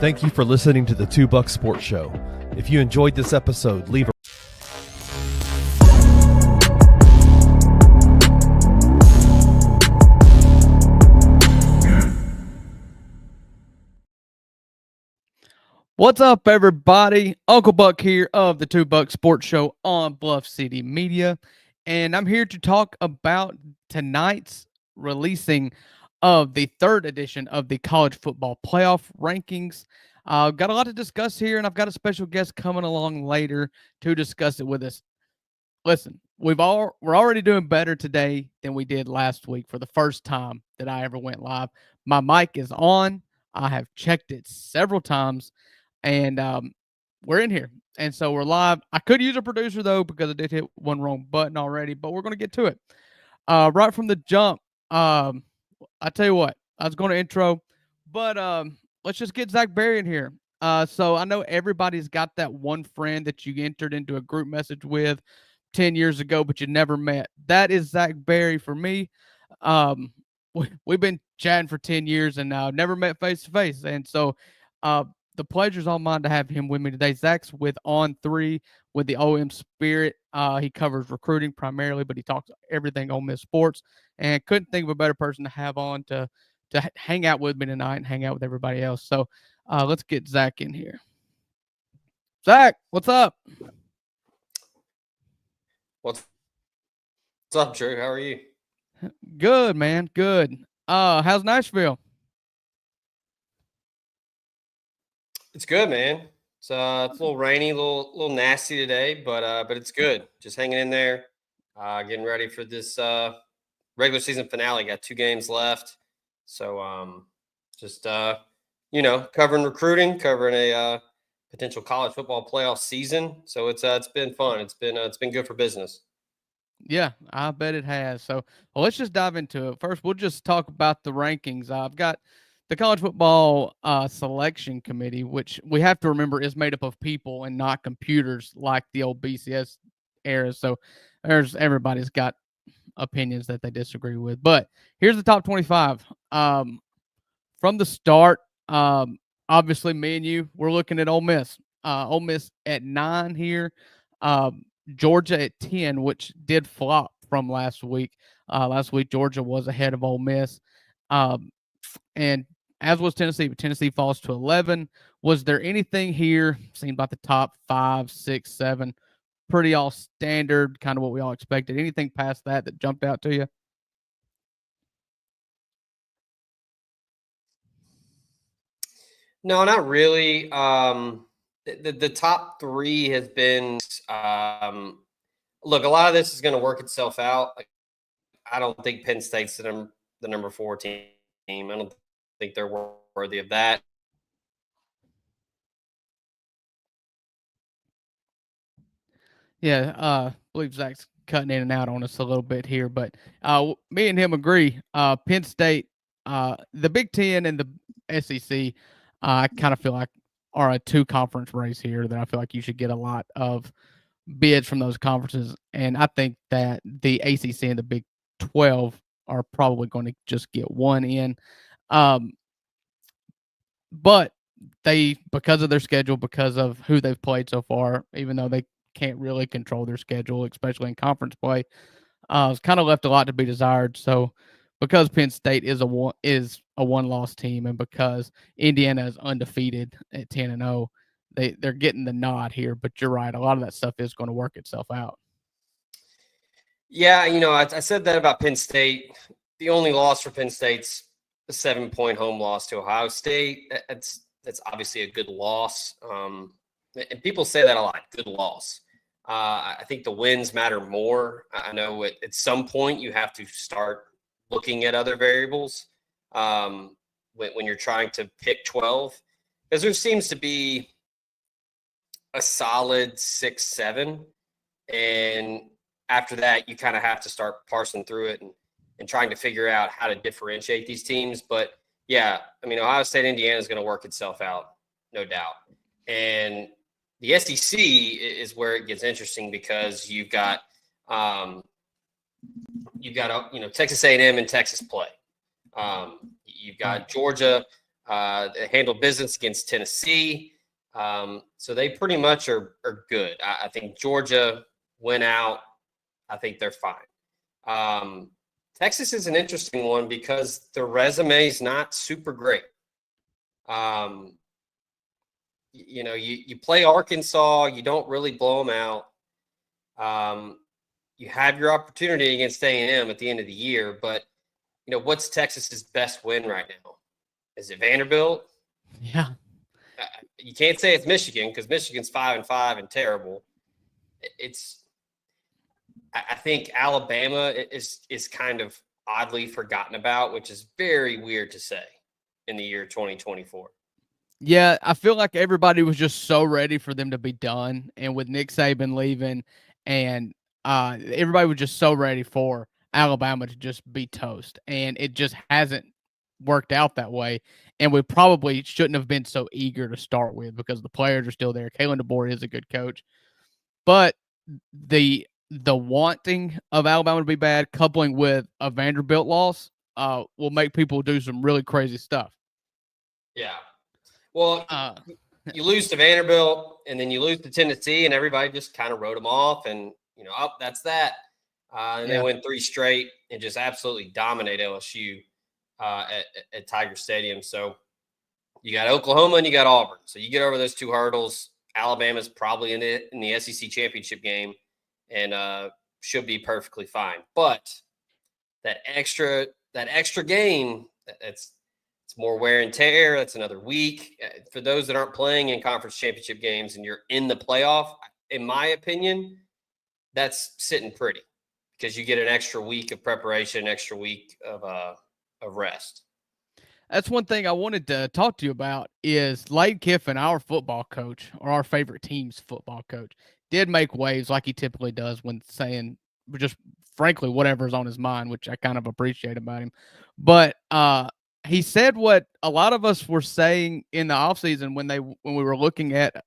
Thank you for listening to the $2 Sports Show. If you enjoyed this episode, leave a What's up, everybody? Uncle Buck here of the $2 Sports Show on Bluff City Media, and I'm here to talk about tonight's releasing of the third edition of the College Football Playoff Rankings. I've got a lot to discuss here, and I've got a special guest coming along later to discuss it with us. Listen, we're already doing better today than we did last week for the first time that I ever went live. My mic is on. I have checked it several times. And we're in here. And so we're live. I could use a producer, though, because I did hit one wrong button already, but we're going to get to it. Right from the jump, I tell you what, I was going to intro, but let's just get Zach Berry in here. So I know everybody's got that one friend that you entered into a group message with 10 years ago, but you never met. That is Zach Berry for me. We've been chatting for 10 years and never met face-to-face. And so the pleasure's all mine to have him with me today. Zach's with On 3 with the OM Spirit. He covers recruiting primarily, but he talks everything Ole Miss sports. And couldn't think of a better person to have on to hang out with me tonight and hang out with everybody else. So let's get Zach in here. Zach, what's up? What's up, Drew? How are you? Good, man. Good. How's Nashville? It's good, man. It's a little rainy, a little nasty today, but it's good. Just hanging in there, getting ready for this regular season finale. Got 2 games left, so just covering recruiting, covering a potential college football playoff season. So it's been fun. It's been good for business. Yeah, I bet it has. So let's just dive into it. First, we'll just talk about the rankings. I've got the College Football Selection Committee, which we have to remember is made up of people and not computers like the old BCS era. So everybody's got opinions that they disagree with. But here's the top 25. From the start, obviously me and you, we're looking at Ole Miss. Ole Miss at 9 here. Georgia at 10, which did flop from last week. Last week, Georgia was ahead of Ole Miss. And as was Tennessee, but Tennessee falls to 11. Was there anything here, seemed about the top 5, 6, 7, pretty all standard, kind of what we all expected? Anything past that jumped out to you? No, not really. The top 3 has been look, a lot of this is going to work itself out. I don't think Penn State's the number 4 team. I don't think they're worthy of that. Yeah, I believe Zach's cutting in and out on us a little bit here, but me and him agree. Penn State, the Big Ten and the SEC, I kind of feel like are a 2-conference race here that I feel like you should get a lot of bids from those conferences. And I think that the ACC and the Big 12 are probably going to just get one in. But they, because of their schedule, because of who they've played so far, even though they can't really control their schedule, especially in conference play, it's kind of left a lot to be desired. So because Penn State is a one-loss team, and because Indiana is undefeated at 10-0, they're getting the nod here. But you're right, a lot of that stuff is going to work itself out. Yeah, I said that about Penn State. The only loss for Penn State's a 7-point home loss to Ohio State. That's obviously a good loss. And people say that a lot, good loss. I think the wins matter more. I know at some point you have to start looking at other variables when you're trying to pick 12, because there seems to be a solid 6, 7. And after that, you kind of have to start parsing through it and trying to figure out how to differentiate these teams. But yeah, Ohio State, Indiana is going to work itself out, no doubt. And the SEC is where it gets interesting, because you've got Texas A&M and Texas play. You've got Georgia They handled business against Tennessee. So they pretty much are good. I think Georgia went out. I think they're fine. Texas is an interesting one because the resume is not super great. You play Arkansas, you don't really blow them out. You have your opportunity against A&M at the end of the year, but what's Texas's best win right now? Is it Vanderbilt? Yeah. You can't say it's Michigan because Michigan's 5-5 and terrible. I think Alabama is kind of oddly forgotten about, which is very weird to say in the year 2024. Yeah, I feel like everybody was just so ready for them to be done, and with Nick Saban leaving, and everybody was just so ready for Alabama to just be toast, and it just hasn't worked out that way. And we probably shouldn't have been so eager to start with because the players are still there. Kalen DeBoer is a good coach, but the wanting of Alabama to be bad, coupling with a Vanderbilt loss, will make people do some really crazy stuff. Yeah. Well, you lose to Vanderbilt, and then you lose to Tennessee, and everybody just kind of wrote them off, and that's that. And they went 3 straight and just absolutely dominate LSU at Tiger Stadium. So you got Oklahoma and you got Auburn. So you get over those 2 hurdles. Alabama's probably in the SEC championship game, and should be perfectly fine. But that extra game, it's more wear and tear. That's another week. For those that aren't playing in conference championship games and you're in the playoff, in my opinion, that's sitting pretty because you get an extra week of preparation, extra week of rest. That's one thing I wanted to talk to you about is Lane Kiffin, our football coach, or our favorite team's football coach, did make waves like he typically does when saying just frankly whatever's on his mind, which I kind of appreciate about him. But he said what a lot of us were saying in the offseason when we were looking at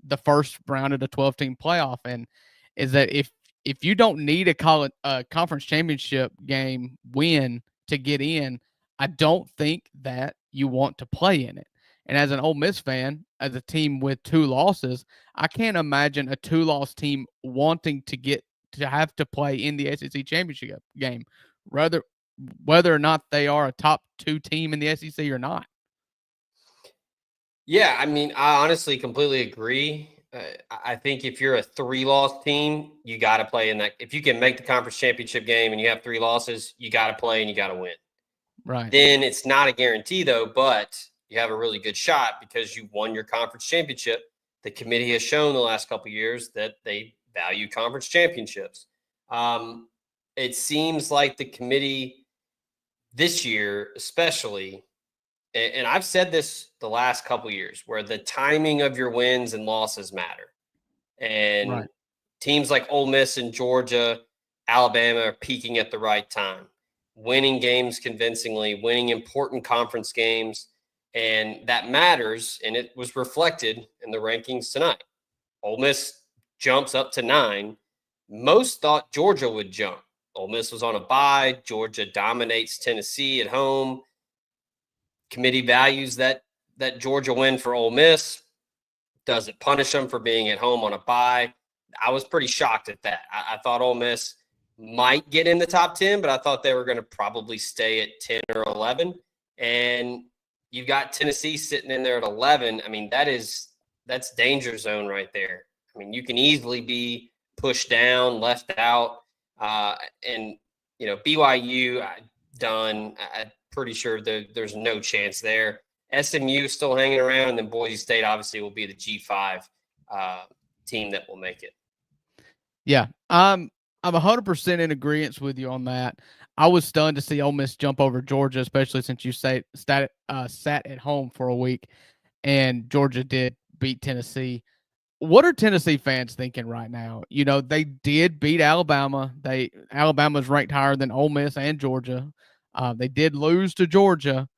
the first round of the 12-team playoff, and is that if you don't need a conference championship game win to get in, I don't think that you want to play in it. And as an Ole Miss fan, as a team with 2 losses, I can't imagine a 2-loss team wanting to have to play in the SEC championship game, whether or not they are a top 2 team in the SEC or not. Yeah, I mean, I honestly completely agree. I think if you're a 3-loss team, you got to play in that. If you can make the conference championship game and you have 3 losses, you got to play and you got to win. Right. Then it's not a guarantee, though, but you have a really good shot because you won your conference championship. The committee has shown the last couple of years that they value conference championships. It seems like the committee this year, especially, and I've said this the last couple of years, where the timing of your wins and losses matter. And teams like Ole Miss and Georgia, Alabama are peaking at the right time, winning games convincingly, winning important conference games. And that matters, and it was reflected in the rankings tonight. Ole Miss jumps up to 9. Most thought Georgia would jump. Ole Miss was on a bye. Georgia dominates Tennessee at home. Committee values that Georgia win for Ole Miss. Does it punish them for being at home on a bye? I was pretty shocked at that. I thought Ole Miss might get in the top 10, but I thought they were going to probably stay at 10 or 11. And you got Tennessee sitting in there at 11. I mean, that's danger zone right there. I mean, you can easily be pushed down, left out, and BYU done. I'm pretty sure there's no chance there. SMU still hanging around, and then Boise State obviously will be the G5 team that will make it. Yeah, I'm 100% in agreement with you on that. I was stunned to see Ole Miss jump over Georgia, especially since you sat at home for a week, and Georgia did beat Tennessee. What are Tennessee fans thinking right now? They did beat Alabama. Alabama's ranked higher than Ole Miss and Georgia. They did lose to Georgia,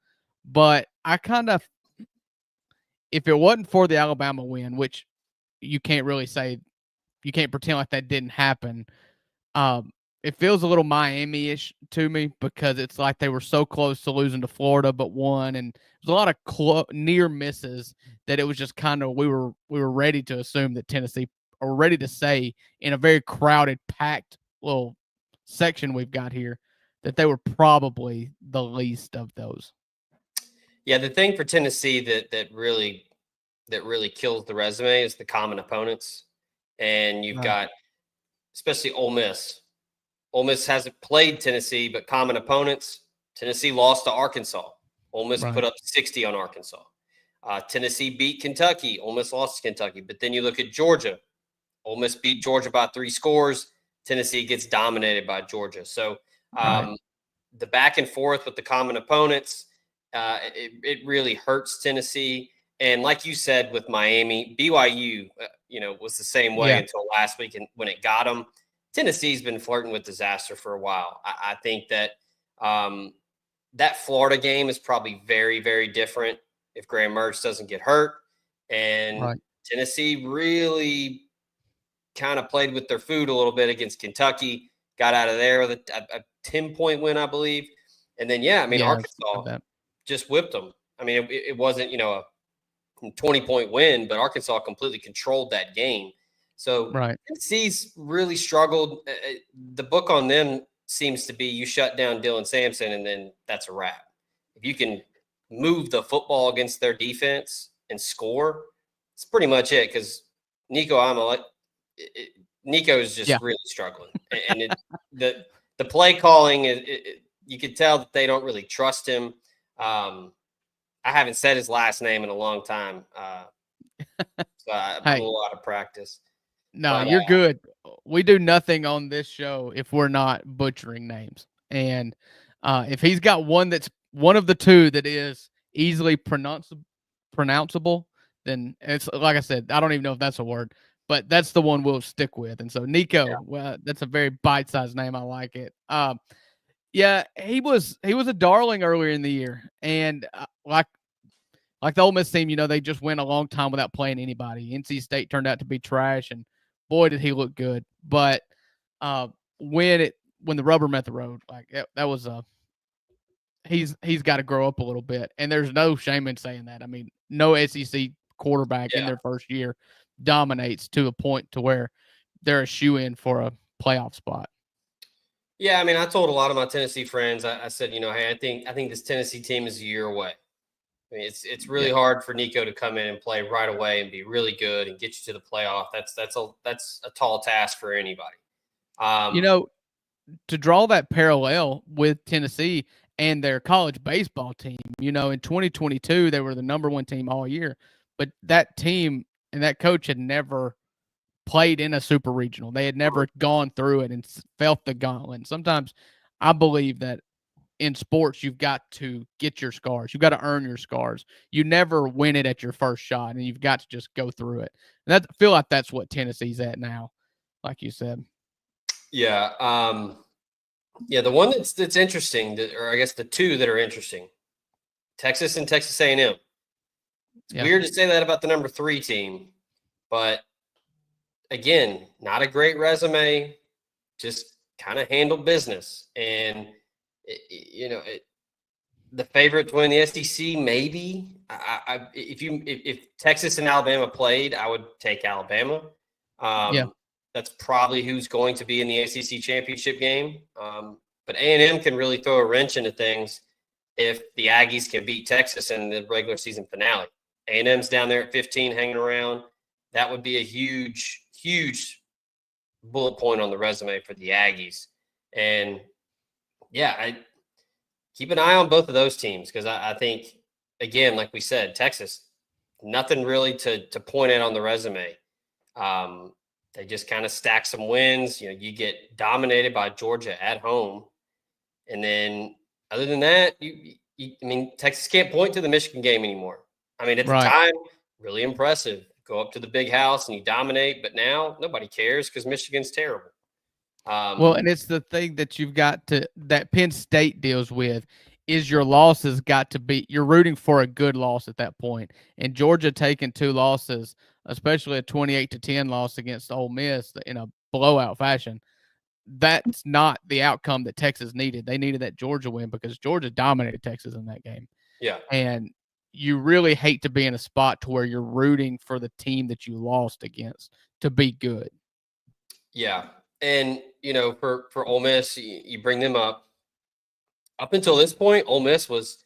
but if it wasn't for the Alabama win, which you can't really say, you can't pretend like that didn't happen. If it feels a little Miami-ish to me because it's like they were so close to losing to Florida, but won, and there's a lot of near misses that it was just kind of we were ready to assume that Tennessee, or ready to say in a very crowded, packed little section we've got here, that they were probably the least of those. Yeah, the thing for Tennessee that really kills the resume is the common opponents, and you've got especially Ole Miss. Ole Miss hasn't played Tennessee, but common opponents. Tennessee lost to Arkansas. Ole Miss put up 60 on Arkansas. Tennessee beat Kentucky. Ole Miss lost to Kentucky. But then you look at Georgia. Ole Miss beat Georgia by 3 scores. Tennessee gets dominated by Georgia. So the back and forth with the common opponents, it really hurts Tennessee. And like you said with Miami, BYU, was the same way until last week, and when it got them. Tennessee's been flirting with disaster for a while. I think that that Florida game is probably very, very different if Graham Mertz doesn't get hurt. And Tennessee really kind of played with their food a little bit against Kentucky, got out of there with a 10-point win, I believe. And then, Arkansas just whipped them. I mean, it wasn't, a 20-point win, but Arkansas completely controlled that game. So Tennessee's really struggled. The book on them seems to be you shut down Dylan Sampson, and then that's a wrap. If you can move the football against their defense and score, it's pretty much it. Because Nico is just really struggling, and the play calling you could tell that they don't really trust him. I haven't said his last name in a long time, so I'm a little out of practice. No, you're good. We do nothing on this show if we're not butchering names. And if he's got one that's one of the two that is easily pronounceable, then it's like I said, I don't even know if that's a word, but that's the one we'll stick with. And so Nico, well, that's a very bite-sized name. I like it. He was a darling earlier in the year, and like the Ole Miss team, they just went a long time without playing anybody. NC State turned out to be trash, and boy, did he look good. But when the rubber met the road, like that was he's got to grow up a little bit, and there's no shame in saying that. I mean, no SEC quarterback in their first year dominates to a point to where they're a shoe-in for a playoff spot. Yeah, I mean, I told a lot of my Tennessee friends, I said, hey, I think this Tennessee team is a year away. I mean, it's really hard for Nico to come in and play right away and be really good and get you to the playoff. That's a tall task for anybody. To draw that parallel with Tennessee and their college baseball team, in 2022 they were the number 1 team all year, but that team and that coach had never played in a super regional. They had never gone through it and felt the gauntlet. And sometimes I believe that in sports, you've got to get your scars. You've got to earn your scars. You never win it at your first shot, and you've got to just go through it. And I feel like that's what Tennessee's at now, like you said. Yeah. The one that's interesting, or I guess the two that are interesting, Texas and Texas A&M. It's weird to say that about the number 3 team, but again, not a great resume, just kind of handled business. And the favorite to win the SEC, maybe. If Texas and Alabama played, I would take Alabama. That's probably who's going to be in the ACC championship game. But A&M can really throw a wrench into things if the Aggies can beat Texas in the regular season finale. A&M's down there at 15, hanging around. That would be a huge, huge bullet point on the resume for the Aggies. And I keep an eye on both of those teams, because I think, again, like we said, Texas, nothing really to point at on the resume. They just kind of stack some wins. You get dominated by Georgia at home. And then other than that, Texas can't point to the Michigan game anymore. I mean, at the time, really impressive. Go up to the big house and you dominate, but now nobody cares because Michigan's terrible. And it's the thing that you've got that Penn State deals with is your losses got to be, you're rooting for a good loss at that point. And Georgia taking 2 losses, especially a 28-10 loss against Ole Miss in a blowout fashion, that's not the outcome that Texas needed. They needed that Georgia win because Georgia dominated Texas in that game. Yeah. And you really hate to be in a spot to where you're rooting for the team that you lost against to be good. Yeah. And, for Ole Miss, you bring them up. Up until this point, Ole Miss was,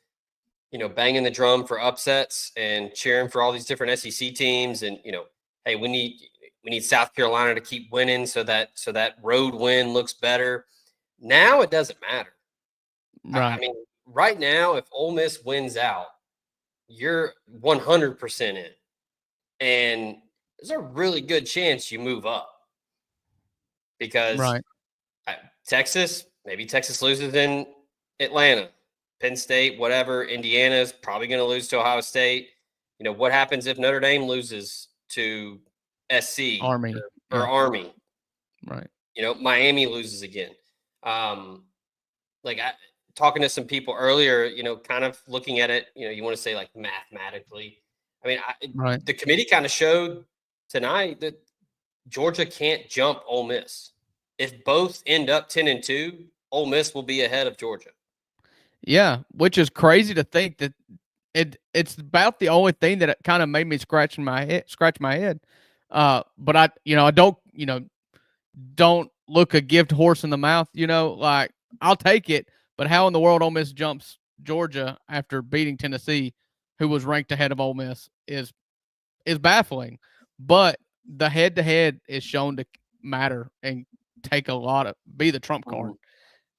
banging the drum for upsets and cheering for all these different SEC teams. And, hey, we need South Carolina to keep winning so that road win looks better. Now it doesn't matter. Right. I mean, right now, if Ole Miss wins out, you're 100% in. And there's a really good chance you move up because Texas, maybe Texas loses in Atlanta, Penn State, whatever. Indiana is probably going to lose to Ohio State. What happens if Notre Dame loses to SC Army or Army? Right. Miami loses again. Talking to some people earlier, kind of looking at it, you want to say like mathematically. I mean, the committee kind of showed tonight that Georgia can't jump Ole Miss. If both end up 10-2, Ole Miss will be ahead of Georgia. Yeah, which is crazy to think that it's about the only thing that kind of made me scratch my head. But I don't look a gift horse in the mouth. Like I'll take it, but how in the world Ole Miss jumps Georgia after beating Tennessee, who was ranked ahead of Ole Miss, is baffling. But the head-to-head is shown to matter and take a lot of be the trump card.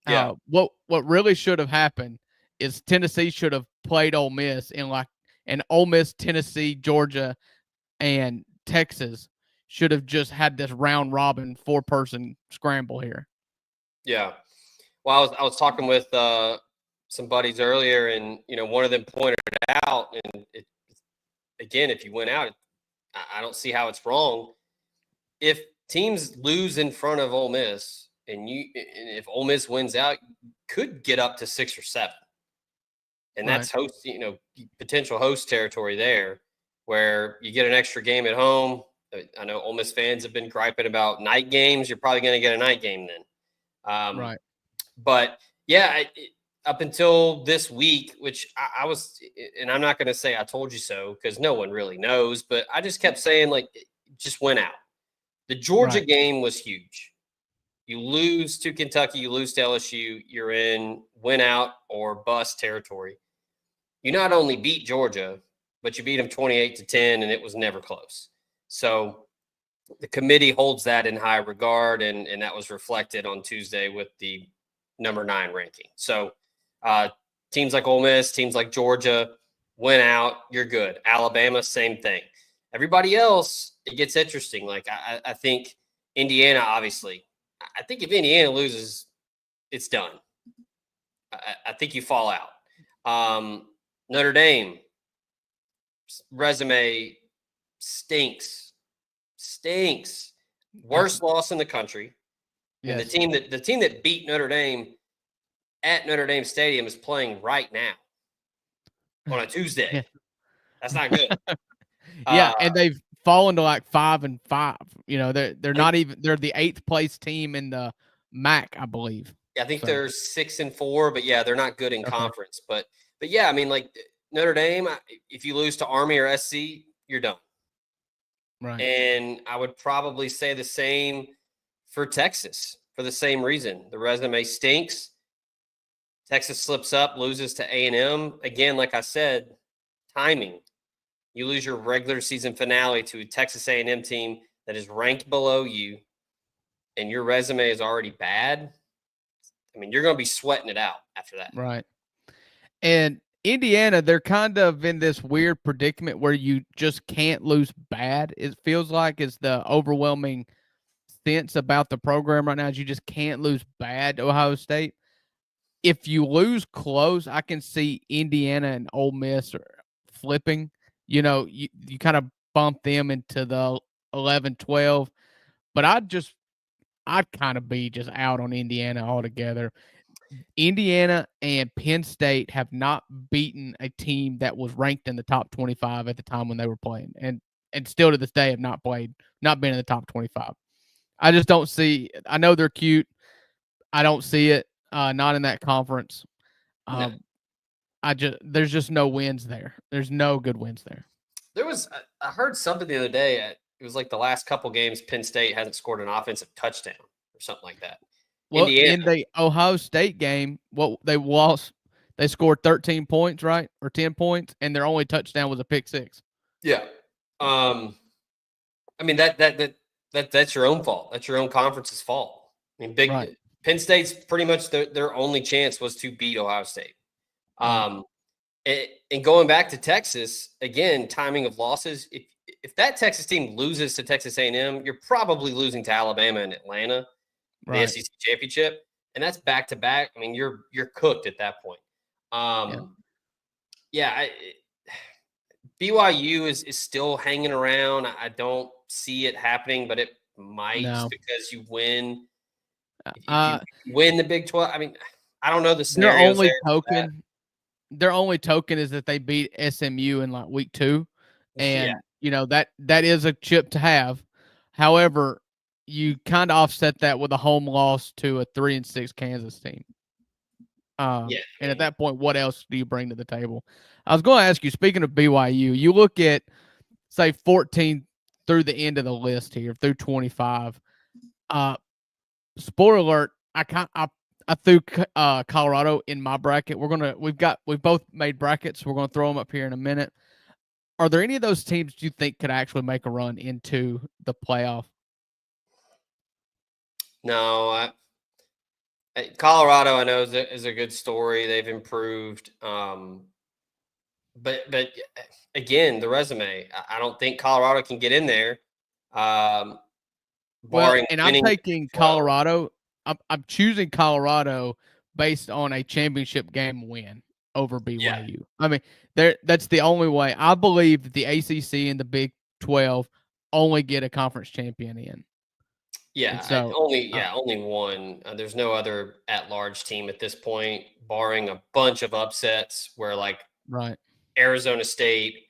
Yeah. What really should have happened is Tennessee should have played Ole Miss in an Ole Miss, Tennessee, Georgia, and Texas should have just had this round robin 4-person scramble here. Yeah. Well, I was talking with some buddies earlier, and one of them pointed out, and again, if you went out, I don't see how it's wrong. If teams lose in front of Ole Miss, and if Ole Miss wins out, you could get up to 6 or 7, and that's potential host territory there, where you get an extra game at home. I know Ole Miss fans have been griping about night games. You're probably going to get a night game then. But yeah, up until this week, which I was, and I'm not going to say I told you so because no one really knows, but I just kept saying just went out. The Georgia game was huge. You lose to Kentucky, you lose to LSU, you're in win out or bust territory. You not only beat Georgia, but you beat them 28-10, and it was never close. So the committee holds that in high regard, and that was reflected on Tuesday with the number 9 ranking. So teams like Ole Miss, teams like Georgia, win out, you're good. Alabama, same thing. Everybody else, it gets interesting. I think Indiana, obviously. I think if Indiana loses, it's done. I think you fall out. Notre Dame resume stinks. Worst loss in the country. Yes. And the team that beat Notre Dame at Notre Dame Stadium is playing right now on a Tuesday. Yeah. That's not good. And they've fallen to 5-5. They're not even. They're the 8th place team in the MAC, I believe. Yeah, I think they're 6-4, but yeah, they're not good in conference. But yeah, I mean, Notre Dame, if you lose to Army or SC, you're done. Right. And I would probably say the same for Texas for the same reason. The resume stinks. Texas slips up, loses to A&M. Again, like I said, timing. You lose your regular season finale to a Texas A&M team that is ranked below you, and your resume is already bad. I mean, you're going to be sweating it out after that. Right. And Indiana, they're kind of in this weird predicament where you just can't lose bad. It feels like it's the overwhelming sense about the program right now is you just can't lose bad to Ohio State. If you lose close, I can see Indiana and Ole Miss flipping. You kind of bump them into the 11-12. But I'd kind of be just out on Indiana altogether. Indiana and Penn State have not beaten a team that was ranked in the top 25 at the time when they were playing, and still to this day have not been in the top 25. I just don't see. I know they're cute. I don't see it. Not in that conference. No. There's just no wins there. There's no good wins there. There was I heard something the other day. It was like the last couple games, Penn State hasn't scored an offensive touchdown or something like that. Well, Indiana, in the Ohio State game, what they lost, they scored 13 points, right, or 10 points, and their only touchdown was a pick six. yeah. I mean that's your own fault. That's your own conference's fault. I mean, Right. Penn State's pretty much their only chance was to beat Ohio State. And going back to Texas again, timing of losses. If that Texas team loses to Texas A&M, you're probably losing to Alabama and Atlanta, the SEC championship, and that's back to back. I mean, you're cooked at that point. BYU is still hanging around. I don't see it happening, but it might because you win. If you win the Big 12, I mean, I don't know the scenarios. Their only token is that they beat SMU in like week 2, and that is a chip to have. However, you kind of offset that with a home loss to a 3-6 Kansas team. And at that point, what else do you bring to the table? I was going to ask you, speaking of BYU, you look at, say, 14 through the end of the list here, through 25. Spoiler alert, I threw Colorado in my bracket. We've both made brackets. We're going to throw them up here in a minute. Are there any of those teams you think could actually make a run into the playoff? No, Colorado, I know is a good story. They've improved, but again, the resume. I don't think Colorado can get in there. I'm taking Colorado. I'm choosing Colorado based on a championship game win over BYU. Yeah. I mean, that's the only way. I believe that the ACC and the Big 12 only get a conference champion in. Yeah, so, only one. There's no other at-large team at this point, barring a bunch of upsets where Arizona State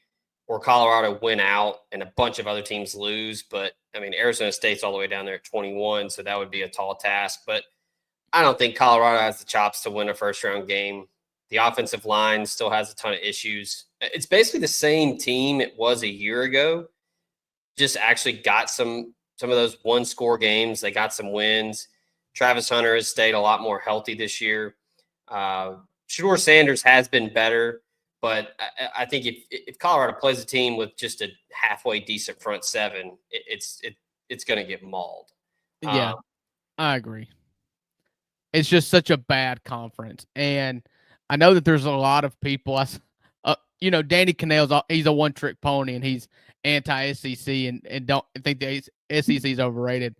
or Colorado win out and a bunch of other teams lose. But, I mean, Arizona State's all the way down there at 21, so that would be a tall task. But I don't think Colorado has the chops to win a first-round game. The offensive line still has a ton of issues. It's basically the same team it was a year ago, just actually got some of those one-score games. They got some wins. Travis Hunter has stayed a lot more healthy this year. Shedeur Sanders has been better, but I think if Colorado plays a team with just a halfway decent front seven, it's going to get mauled. Yeah, I agree. It's just such a bad conference, and I know that there's a lot of people. Danny Cannell's he's a one-trick pony, and he's anti-SEC and don't think the SEC is overrated.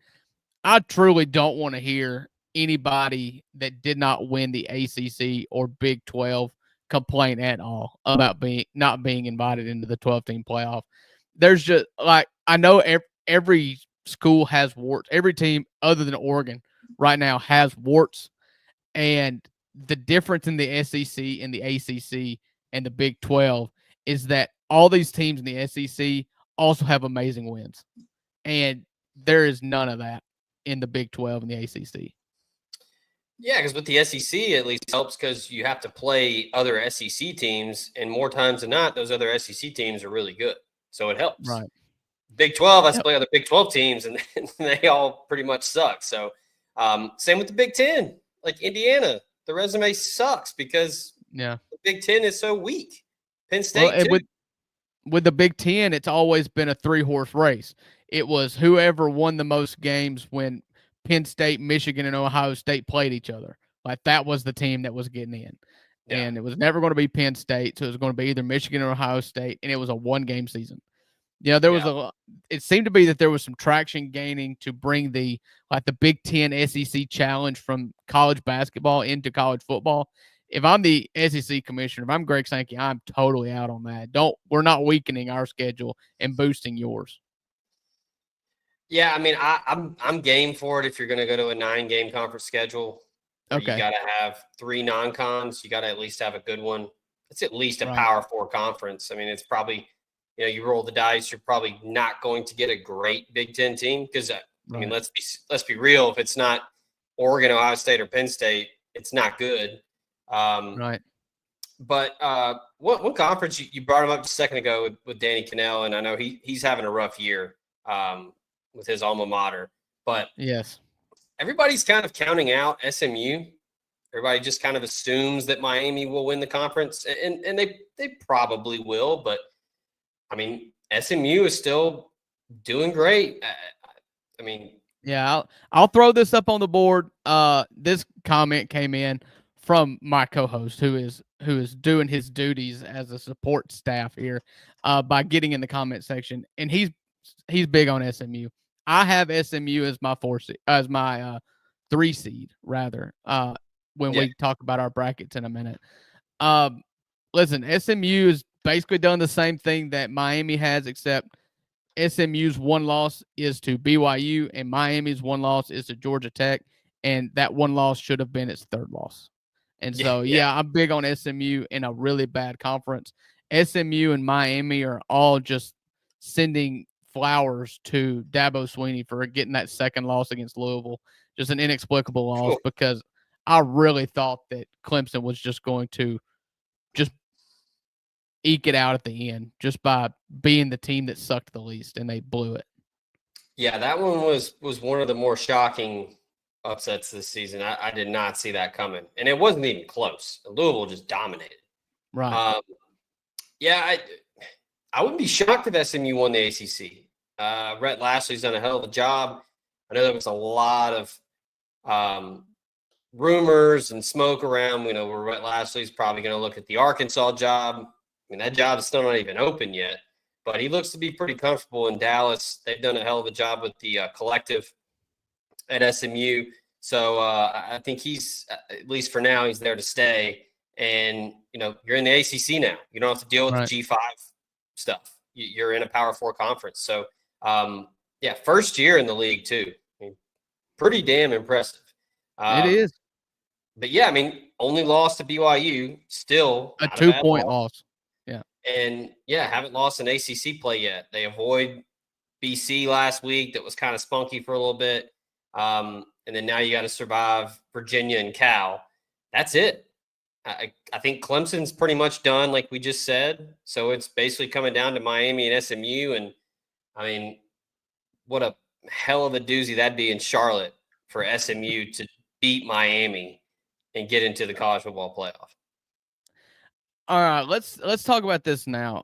I truly don't want to hear anybody that did not win the ACC or Big 12 complain at all about not being invited into the 12-team playoff. There's just I know every school has warts. Every team other than Oregon right now has warts, and the difference in the SEC and the ACC and the Big 12 is that all these teams in the SEC also have amazing wins, and there is none of that in the Big 12 and the ACC. Yeah, because with the SEC, at least helps because you have to play other SEC teams, and more times than not, those other SEC teams are really good, so it helps. Right. Big 12 has to play other Big 12 teams, and they all pretty much suck. So same with the Big 10. Like Indiana, the resume sucks because the Big 10 is so weak. Penn State, with the Big 10, it's always been a 3-horse race. It was whoever won the most games when Penn State, Michigan, and Ohio State played each other. Like that was the team that was getting in. Yeah. And it was never going to be Penn State, so it was going to be either Michigan or Ohio State, and it was a one-game season. There was it seemed to be that there was some traction gaining to bring the Big 10 SEC challenge from college basketball into college football. If I'm the SEC commissioner, if I'm Greg Sankey, I'm totally out on that. We're not weakening our schedule and boosting yours. Yeah, I mean, I'm game for it if you're going to go to a 9-game conference schedule. Okay. You got to have 3 non-cons. You got to at least have a good one. It's at least a Power 4 conference. I mean, it's probably, you roll the dice, you're probably not going to get a great Big 10 team because, I mean, let's be real. If it's not Oregon, Ohio State, or Penn State, it's not good. Right. But one conference you brought him up just a second ago with Danny Cannell, and I know he's having a rough year with his alma mater. But yes, everybody's kind of counting out SMU. Everybody just kind of assumes that Miami will win the conference, and they probably will. But I mean, SMU is still doing great. I mean, yeah. I'll throw this up on the board. This comment came in from my co-host, who is doing his duties as a support staff here, by getting in the comment section, and he's big on SMU. I have SMU as my 3 seed rather. When we talk about our brackets in a minute. Listen, SMU has basically done the same thing that Miami has, except SMU's one loss is to BYU and Miami's one loss is to Georgia Tech, and that one loss should have been its third loss. And so, I'm big on SMU in a really bad conference. SMU and Miami are all just sending flowers to Dabo Swinney for getting that second loss against Louisville. Just an inexplicable loss because I really thought that Clemson was just going to just eke it out at the end just by being the team that sucked the least, and they blew it. Yeah, that one was one of the more shocking upsets this season. I did not see that coming, and it wasn't even close. Louisville just dominated. Right. I wouldn't be shocked if SMU won the ACC. Rhett Lashley's done a hell of a job. I know there was a lot of rumors and smoke around, where Rhett Lashley's probably going to look at the Arkansas job. I mean, that job is still not even open yet, but he looks to be pretty comfortable in Dallas. They've done a hell of a job with the collective at SMU. So I think he's, at least for now, he's there to stay. And, you're in the ACC now. You don't have to deal with the G5 stuff. You're in a Power 4 conference. So, first year in the league, too. I mean, pretty damn impressive. It is. But, only lost to BYU, still a 2-point loss. Yeah. And, haven't lost an ACC play yet. They avoid BC last week. That was kind of spunky for a little bit. And then now you got to survive Virginia and Cal. That's it. I think Clemson's pretty much done, like we just said. So it's basically coming down to Miami and SMU. And, what a hell of a doozy that'd be in Charlotte for SMU to beat Miami and get into the college football playoff. All right, let's talk about this now.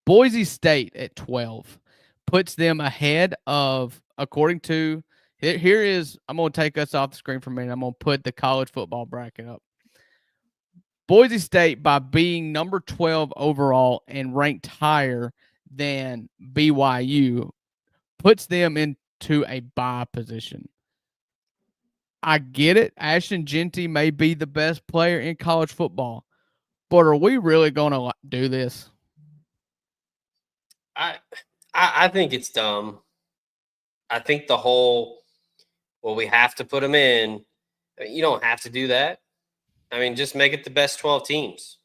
Boise State at 12 puts them ahead of, according to, here is, I'm going to take us off the screen for a minute. I'm going to put the college football bracket up. Boise State, by being number 12 overall and ranked higher than BYU, puts them into a bye position. I get it. Ashton Genty may be the best player in college football, but are we really going to do this? I think it's dumb. I think the whole, we have to put them in. You don't have to do that. Just make it the best 12 teams.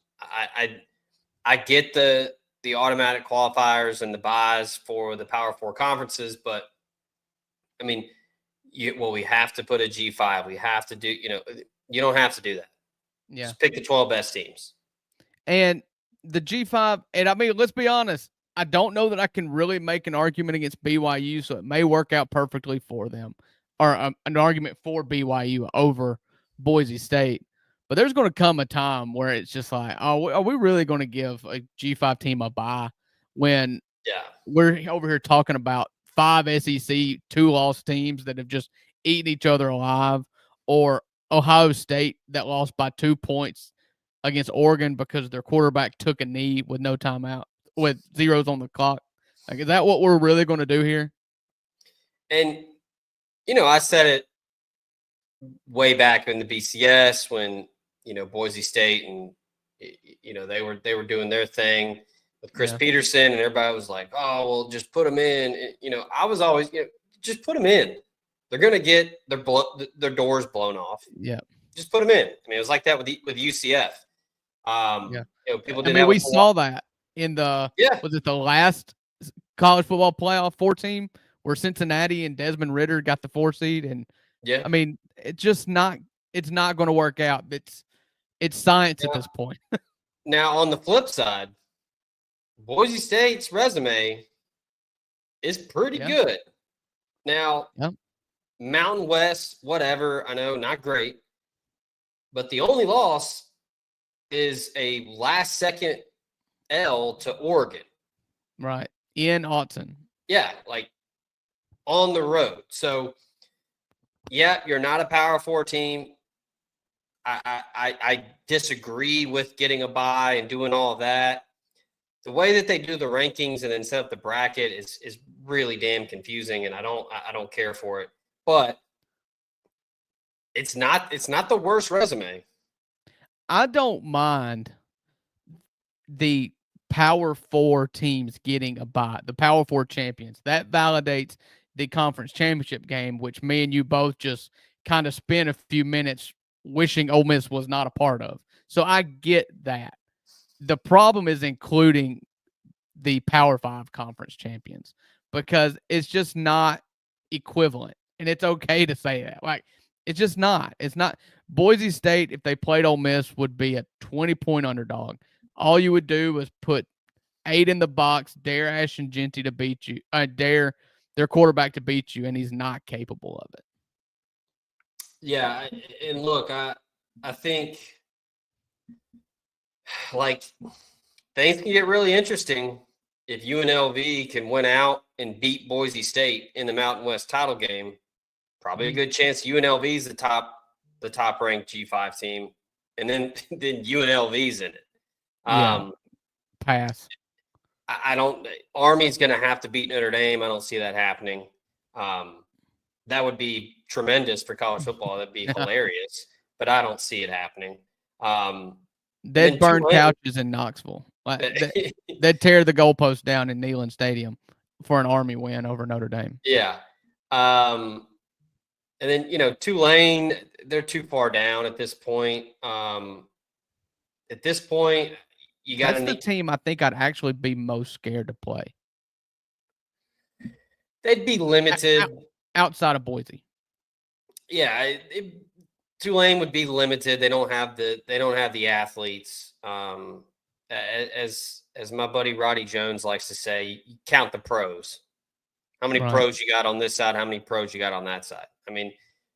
I get the automatic qualifiers and the buys for the Power 4 conferences, but we have to put a G5. We have to do, you don't have to do that. Yeah. Just pick the 12 best teams. And the G5, and let's be honest, I don't know that I can really make an argument against BYU, so it may work out perfectly for them, or an argument for BYU over Boise State. But there's going to come a time where it's just like, are we really going to give a G5 team a bye when we're over here talking about 5 SEC 2-loss teams that have just eaten each other alive, or Ohio State that lost by 2 points against Oregon because their quarterback took a knee with no timeout, with zeros on the clock? Like, is that what we're really going to do here? And, I said it way back in the BCS when, Boise State and, they were doing their thing with Chris Peterson, and everybody was like, oh, well, just put them in. I was always, just put them in. They're going to get their doors blown off. Yeah. Just put them in. It was like that with UCF. People did that. We saw that in was it the last college football playoff 4 team where Cincinnati and Desmond Ridder got the 4 seed, and Yeah. I mean, it's not going to work out. It's science at this point. Now, on the flip side, Boise State's resume is pretty Yeah. good. Now, Yeah. Mountain West, whatever, I know, not great. But the only loss is a last-second L to Oregon. Right. In Autzen. Yeah, like on the road. So, yeah, you're not a Power 4 team. I disagree with getting a bye and doing all of that. The way that they do the rankings and then set up the bracket is really damn confusing, and I don't care for it. But it's not the worst resume. I don't mind the Power 4 teams getting a bye, the Power 4 champions. That validates the conference championship game, which me and you both just kind of spent a few minutes wishing Ole Miss was not a part of. So I get that. The problem is including the Power 5 conference champions because it's just not equivalent. And it's okay to say that. Like, it's just not. It's not. Boise State, if they played Ole Miss, would be a 20-point underdog. All you would do was put 8 in the box, dare Ashton Genty to beat you, dare their quarterback to beat you, and he's not capable of it. Yeah, and look, I think like things can get really interesting if UNLV can win out and beat Boise State in the Mountain West title game. Probably a good chance UNLV is the top ranked G5 team, and then UNLV's in it. Yeah. Pass. I don't. Army's going to have to beat Notre Dame. I don't see that happening. That would be tremendous for college football. That'd be hilarious, but I don't see it happening. They'd burn couches in Knoxville. They'd tear the goalpost down in Neyland Stadium for an Army win over Notre Dame. Yeah. And then, Tulane, they're too far down at this point. At this point, you got to That's the team I think I'd actually be most scared to play. They'd be limited. Outside of Boise. Yeah, Tulane would be limited. They don't have the athletes. As my buddy Roddy Jones likes to say, you count the pros. How many pros you got on this side? How many pros you got on that side? I mean,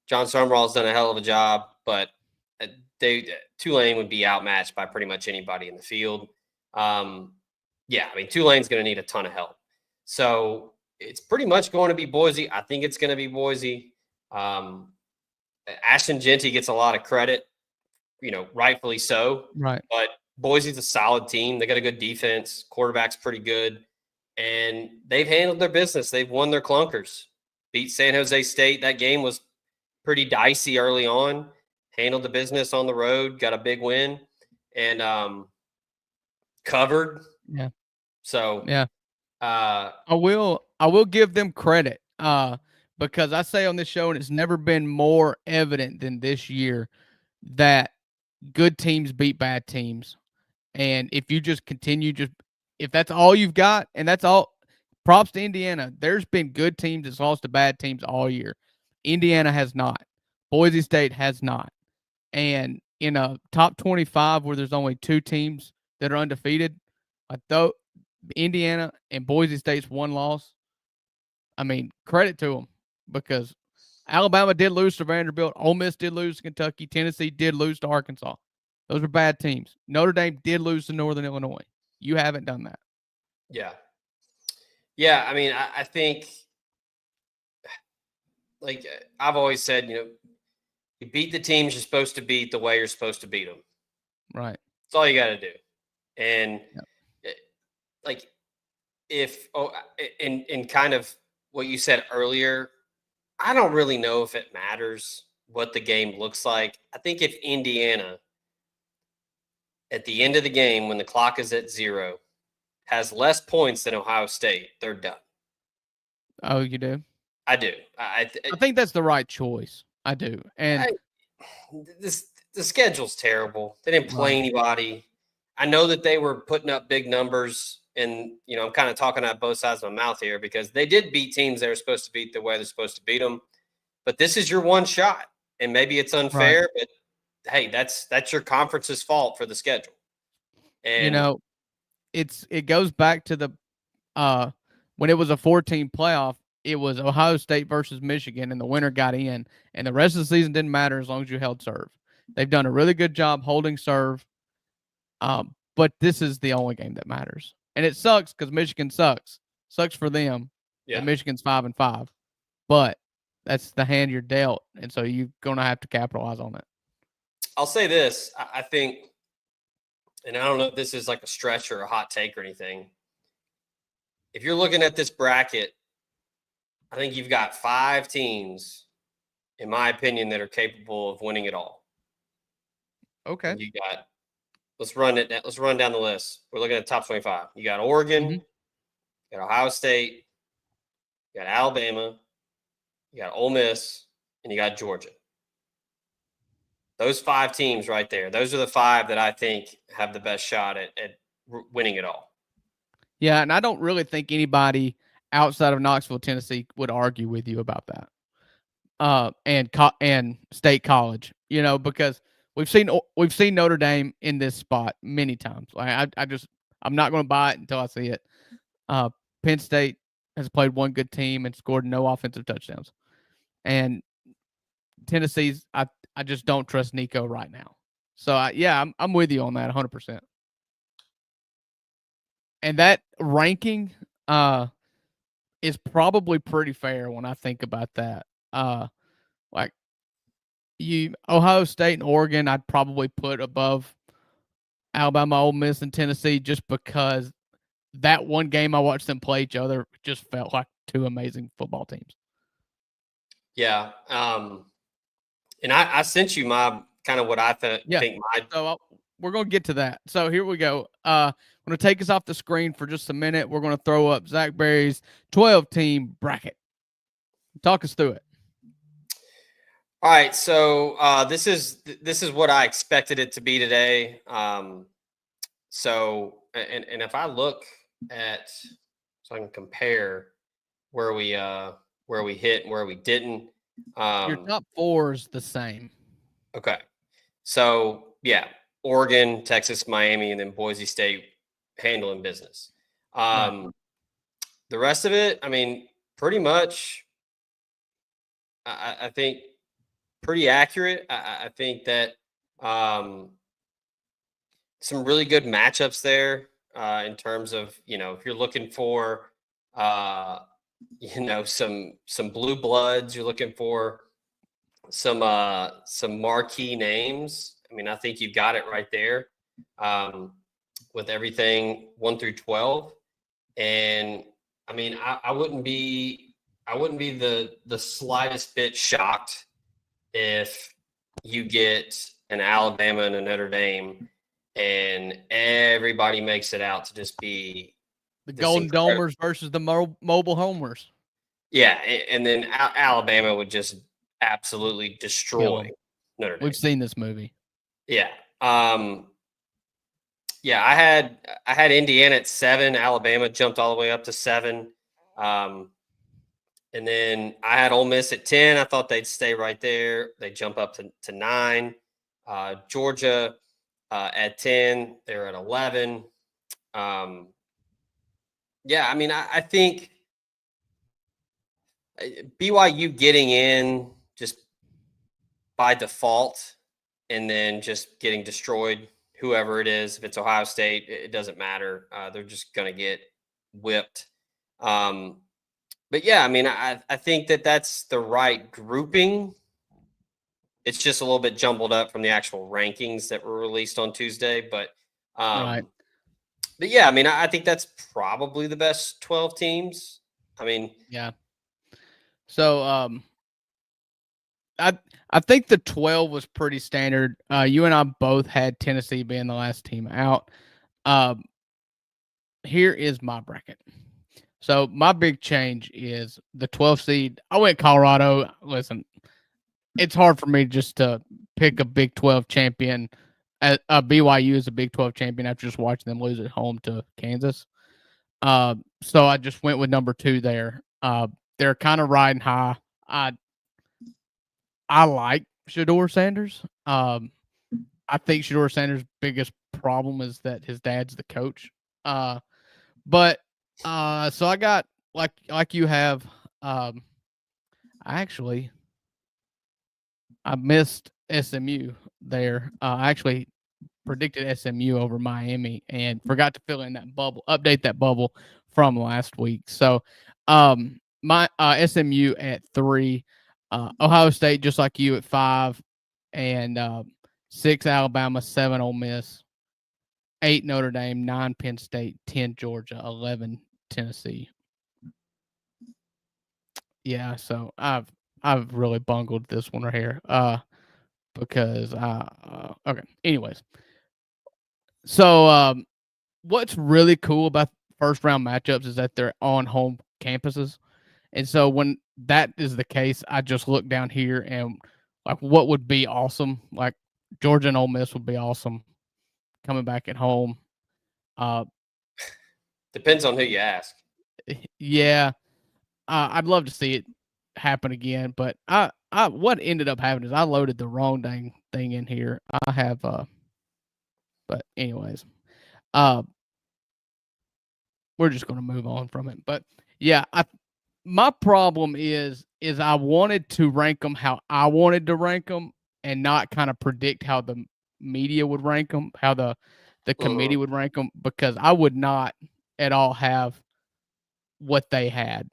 John Summerall's done a hell of a job, but Tulane would be outmatched by pretty much anybody in the field. Tulane's going to need a ton of help. So it's pretty much going to be Boise. I think it's going to be Boise. Ashton Genty gets a lot of credit, rightfully so. Right. But Boise's a solid team. They got a good defense. Quarterback's pretty good. And they've handled their business. They've won their clunkers. Beat San Jose State. That game was pretty dicey early on. Handled the business on the road. Got a big win. And covered. Yeah. So yeah. I will give them credit because I say on this show, and it's never been more evident than this year, that good teams beat bad teams. And if you just continue, if that's all you've got, and that's all, props to Indiana. There's been good teams that's lost to bad teams all year. Indiana has not. Boise State has not. And in a top 25 where there's only 2 teams that are undefeated, though Indiana and Boise State's one loss, I mean, credit to them because Alabama did lose to Vanderbilt. Ole Miss did lose to Kentucky. Tennessee did lose to Arkansas. Those are bad teams. Notre Dame did lose to Northern Illinois. You haven't done that. Yeah. Yeah, I mean, I think, like I've always said, you beat the teams you're supposed to beat the way you're supposed to beat them. Right. That's all you got to do. And in kind of what you said earlier, I don't really know if it matters what the game looks like. I think if Indiana, at the end of the game, when the clock is at 0, has less points than Ohio State, they're done. Oh, you do? I do. I think that's the right choice. I do. And the schedule's terrible. They didn't play anybody. I know that they were putting up big numbers, and I'm kind of talking out both sides of my mouth here because they did beat teams they were supposed to beat the way they're supposed to beat them. but this is your one shot. And maybe it's unfair, but hey, that's your conference's fault for the schedule. And it goes back to the when it was a 14 playoff, it was Ohio State versus Michigan, and the winner got in, and the rest of the season didn't matter as long as you held serve. They've done a really good job holding serve, but this is the only game that matters, and it sucks because Michigan sucks. Sucks for them. Yeah, that Michigan's 5-5, but that's the hand you're dealt, and so you're gonna have to capitalize on it. I'll say this: I think, and I don't know if this is like a stretch or a hot take or anything. If you're looking at this bracket, I think you've got 5 teams, in my opinion, that are capable of winning it all. Okay. And you got, let's run down the list. We're looking at top 25. You got Oregon, you got Ohio State, you got Alabama, you got Ole Miss, and you got Georgia. Those 5 teams right there, those are the 5 that I think have the best shot at winning it all. Yeah, and I don't really think anybody outside of Knoxville, Tennessee, would argue with you about that. And State College, because we've seen Notre Dame in this spot many times. Like I'm not going to buy it until I see it. Penn State has played one good team and scored no offensive touchdowns, and Tennessee's I just don't trust Nico right now. So I'm with you on that 100%. And that ranking is probably pretty fair when I think about that. Like Ohio State and Oregon, I'd probably put above Alabama, Ole Miss, and Tennessee just because that one game I watched them play each other just felt like 2 amazing football teams. Yeah. And I sent you my kind of what I think my. So we're going to get to that. So here we go. I'm going to take us off the screen for just a minute. We're going to throw up Zach Berry's 12-team bracket. Talk us through it. All right. So this is what I expected it to be today. So if I look at, so I can compare where we hit and where we didn't. Your top 4 is the same. Okay. So yeah. Oregon, Texas, Miami, and then Boise State handling business. The rest of it, I mean, pretty much, I think pretty accurate. I think that some really good matchups there in terms of, if you're looking for, some blue bloods, you're looking for some marquee names. I mean, I think you've got it right there with everything 1 through 12. And I mean, I wouldn't be the slightest bit shocked if you get an Alabama and a Notre Dame and everybody makes it out to just be the Golden Domers versus the Mobile Homers. Yeah. And then Alabama would just absolutely destroy Notre Dame. We've seen this movie. Yeah. I had Indiana at 7. Alabama jumped all the way up to 7. And then I had Ole Miss at 10. I thought they'd stay right there. They jump up to 9. Georgia at 10. They're at 11. I mean, I think BYU getting in just by default and then just getting destroyed, whoever it is, if it's Ohio State, it doesn't matter. They're just going to get whipped. But yeah, I mean, I think that's the right grouping. It's just a little bit jumbled up from the actual rankings that were released on Tuesday. But right. But yeah, I mean, I think that's probably the best 12 teams. I mean, yeah. So I think the 12 was pretty standard. You and I both had Tennessee being the last team out. Here is my bracket. So my big change is the 12 seed. I went Colorado. Listen, it's hard for me just to pick a Big 12 champion. BYU is a Big 12 champion after just watching them lose at home to Kansas. So I just went with number 2 there. They're kind of riding high. I like Shador Sanders. I think Shador Sanders' biggest problem is that his dad's the coach. But so I got like you have. Actually, I missed SMU there. I actually predicted SMU over Miami and forgot to fill in that bubble, update that bubble from last week. So, my SMU at 3, Ohio State just like you at 5, and 6 Alabama, 7 Ole Miss, 8 Notre Dame, 9 Penn State, 10 Georgia, 11 Tennessee. Yeah, so I've really bungled this one right here. Because okay. Anyways, so what's really cool about first round matchups is that they're on home campuses. And so when that is the case, I just look down here and like what would be awesome, like Georgia and Ole Miss would be awesome coming back at home. Depends on who you ask. Yeah, I'd love to see it happen again, but I what ended up happening is I loaded the wrong dang thing in here. I have but anyways, we're just going to move on from it. But yeah, my problem is I wanted to rank them how I wanted to rank them and not kind of predict how the media would rank them, how the committee would rank them, because I would not at all have what they had,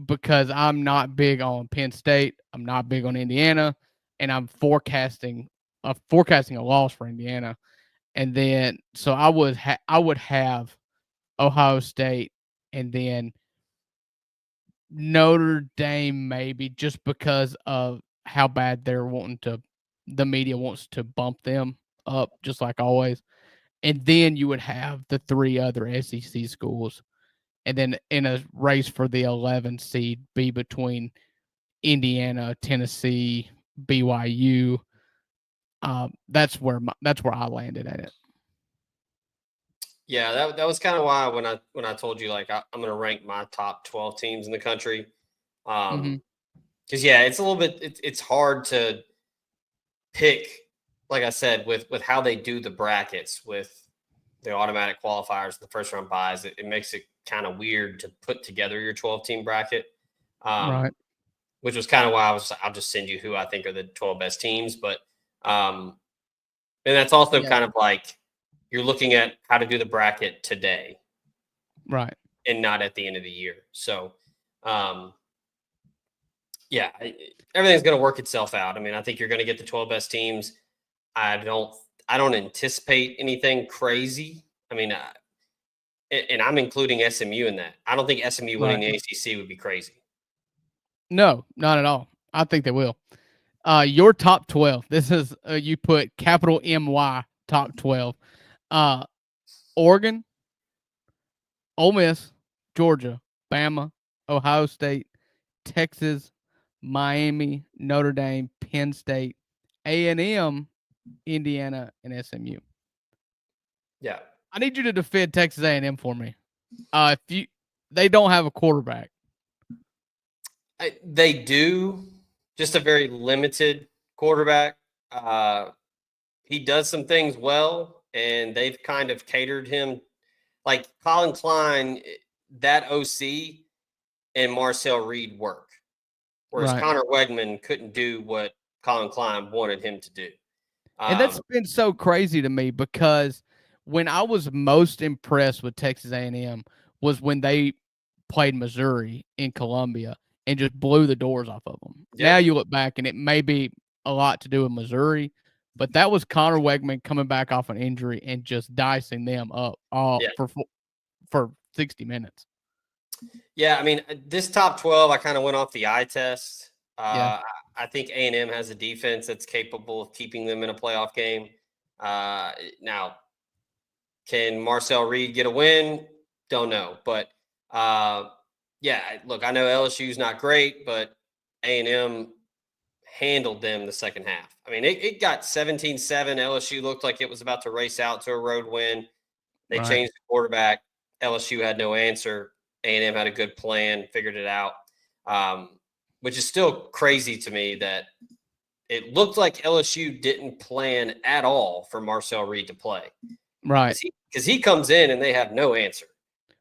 because I'm not big on Penn State, I'm not big on Indiana, and I'm forecasting a loss for Indiana. And then so I would have Ohio State and then Notre Dame maybe, just because of how bad the media wants to bump them up, just like always. And then you would have the 3 other SEC schools. And then in a race for the 11 seed be between Indiana, Tennessee, BYU. That's where I landed at it. Yeah, that was kind of why when I told you like I'm going to rank my top 12 teams in the country, because yeah, it's a little bit it's hard to pick, like I said, with how they do the brackets with the automatic qualifiers, the first round buys. It makes it kind of weird to put together your 12-team bracket, Right. which was kind of why I'll just send you who I think are the 12 best teams, but and that's also kind of like you're looking at how to do the bracket today. Right. And not at the end of the year. So, yeah, everything's going to work itself out. I mean, I think you're going to get the 12 best teams. I don't anticipate anything crazy. I mean, and I'm including SMU in that. I don't think SMU winning the ACC would be crazy. No, not at all. I think they will. Your top 12. This is you put capital MY top 12. Oregon, Ole Miss, Georgia, Bama, Ohio State, Texas, Miami, Notre Dame, Penn State, A&M, Indiana, and SMU. Yeah. I need you to defend Texas A&M for me. They don't have a quarterback. They do, just a very limited quarterback. He does some things well, and they've kind of catered him. Like Colin Klein, that OC and Marcel Reed work, whereas Connor Wegman couldn't do what Colin Klein wanted him to do. And that's been so crazy to me, because when I was most impressed with Texas A&M was when they played Missouri in Columbia and just blew the doors off of them. Yeah. Now you look back and it may be a lot to do with Missouri, but that was Connor Wegman coming back off an injury and just dicing them up for 60 minutes. Yeah, I mean, this top 12, I kind of went off the eye test. I think A&M has a defense that's capable of keeping them in a playoff game. Now, can Marcel Reed get a win? Don't know. But, yeah, look, I know LSU's not great, but A&M handled them the second half. I mean, it got 17-7. LSU looked like it was about to race out to a road win. They changed the quarterback. LSU had no answer. A&M had a good plan, figured it out, which is still crazy to me that it looked like LSU didn't plan at all for Marcel Reed to play. Right. Because he comes in and they have no answer.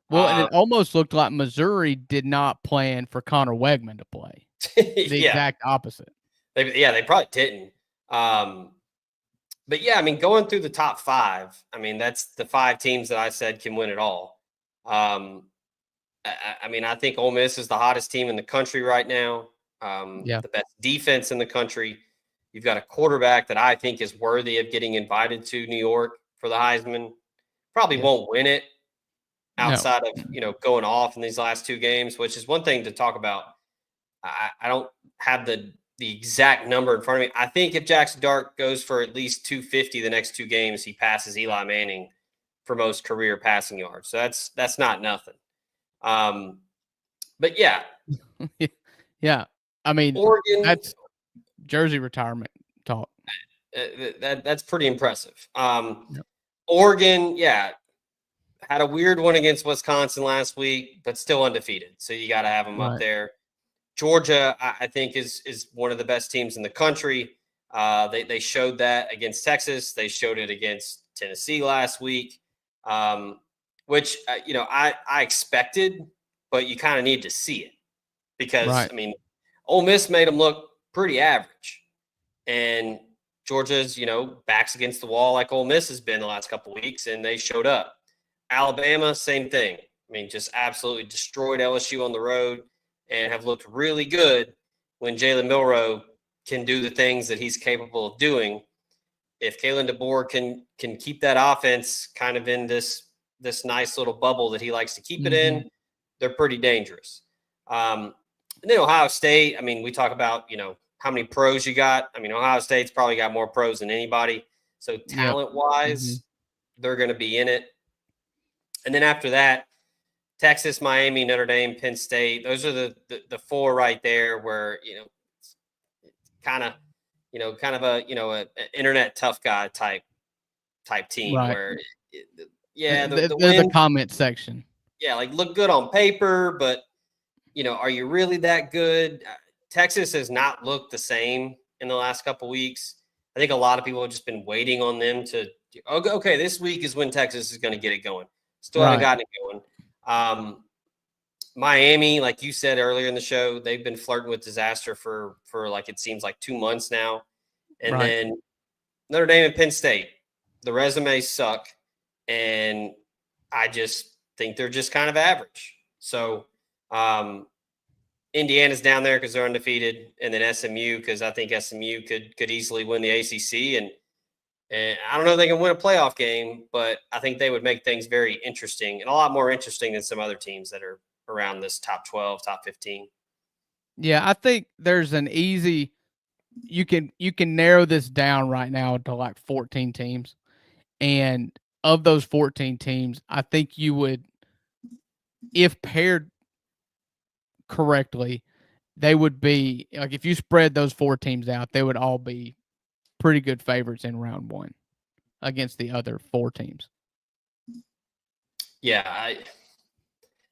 Well, and it almost looked like Missouri did not plan for Connor Wegman to play. The exact opposite. They probably didn't. But yeah, I mean, going through the top 5, I mean, that's the 5 teams that I said can win it all. I mean, I think Ole Miss is the hottest team in the country right now. The best defense in the country. You've got a quarterback that I think is worthy of getting invited to New York for the Heisman. Probably won't win it outside of, going off in these last 2 games, which is one thing to talk about. I don't have the exact number in front of me. I think if Jackson Dart goes for at least 250 the next 2 games, he passes Eli Manning for most career passing yards. So that's not nothing. But yeah. Yeah. I mean, Oregon, that's jersey retirement talk. That's pretty impressive. Oregon, had a weird one against Wisconsin last week, but still undefeated. So you got to have them up there. Georgia, I think, is one of the best teams in the country. They showed that against Texas. They showed it against Tennessee last week, which, I expected, but you kind of need to see it because, I mean, Ole Miss made them look pretty average. And Georgia's, backs against the wall like Ole Miss has been the last couple of weeks, and they showed up. Alabama, same thing. I mean, just absolutely destroyed LSU on the road and have looked really good when Jalen Milroe can do the things that he's capable of doing. If Kalen DeBoer can keep that offense kind of in this nice little bubble that he likes to keep it in, they're pretty dangerous. And then Ohio State, I mean, we talk about, how many pros you got. I mean, Ohio State's probably got more pros than anybody. So talent-wise, they're going to be in it. And then after that, Texas, Miami, Notre Dame, Penn State. Those are the 4 right there where, kind of an internet tough guy type team where, they're the comment section. Yeah, like look good on paper, but, are you really that good? Texas has not looked the same in the last couple of weeks. I think a lot of people have just been waiting on them to, okay, this week is when Texas is going to get it going. Still haven't gotten it going. Miami, like you said earlier in the show, they've been flirting with disaster for like it seems like 2 months now. And then Notre Dame and Penn State, the resumes suck. And I just think they're just kind of average. So Indiana's down there because they're undefeated, and then SMU because I think SMU could easily win the ACC. And I don't know if they can win a playoff game, but I think they would make things very interesting and a lot more interesting than some other teams that are around this top 12, top 15. Yeah, I think there's an easy you can narrow this down right now to like 14 teams. And of those 14 teams, I think you would, if paired correctly, they would be like if you spread those 4 teams out, they would all be pretty good favorites in round 1 against the other 4 teams. Yeah, I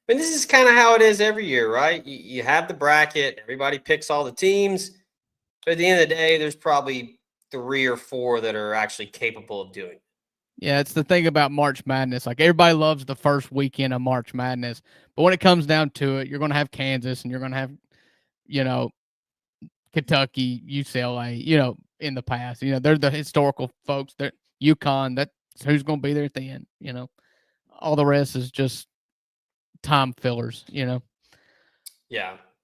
mean, this is kind of how it is every year, right? You have the bracket, everybody picks all the teams, but at the end of the day, there's probably 3 or 4 that are actually capable of doing it. Yeah, it's the thing about March Madness. Like everybody loves the first weekend of March Madness, but when it comes down to it, you're going to have Kansas and you're going to have, Kentucky, UCLA, in the past. They're the historical folks. They're UConn. That's who's going to be there at the end. All the rest is just time fillers. Yeah,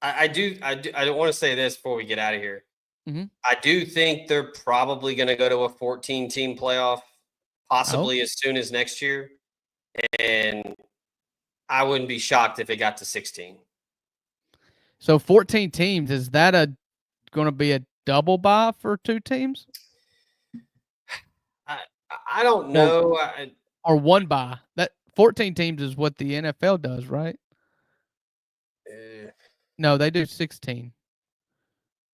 I don't want to say this before we get out of here. I do think they're probably going to go to a 14-team playoff, possibly as soon as next year, and I wouldn't be shocked if it got to 16. So 14 teams, is that going to be a double bye for 2 teams? I don't know. Or 1 bye. That 14 teams is what the NFL does, right? No, they do 16.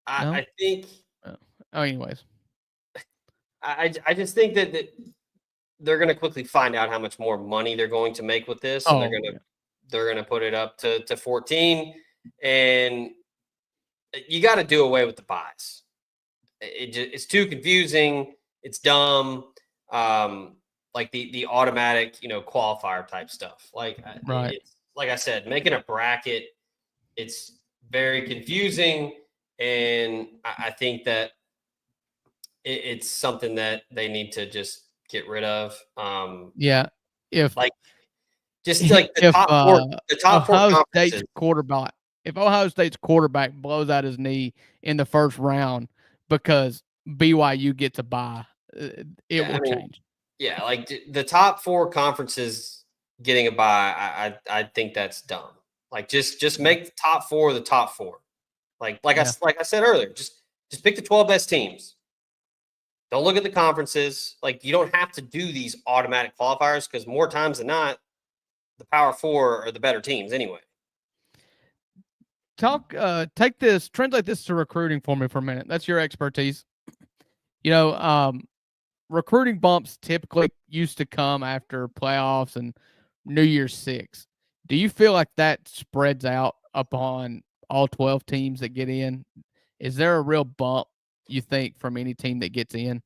I think. Anyways. I just think that they're going to quickly find out how much more money they're going to make with this, and they're going to put it up to 14, and you got to do away with the buys. It's too confusing. It's dumb. Like the automatic, qualifier type stuff. Like Right. it's like I said, making a bracket. It's very confusing, and I think that it's something that they need to just get rid of. Yeah. If Like just like if the top four Ohio conferences. State's quarterback, if Ohio State's quarterback blows out his knee in the first round because BYU gets a bye, it Yeah, will I mean, change. yeah, like the top four conferences getting a bye, I think that's dumb. Like just make the top four the top four. Like Yeah. I said earlier, just pick the 12 best teams. Don't look at the conferences. Like you don't have to do these automatic qualifiers because more times than not, the Power Four are the better teams anyway. Translate this to recruiting for me for a minute. That's your expertise. Recruiting bumps typically used to come after playoffs and New Year's Six. Do you feel like that spreads out upon all 12 teams that get in? Is there a real bump, you think, from any team that gets in?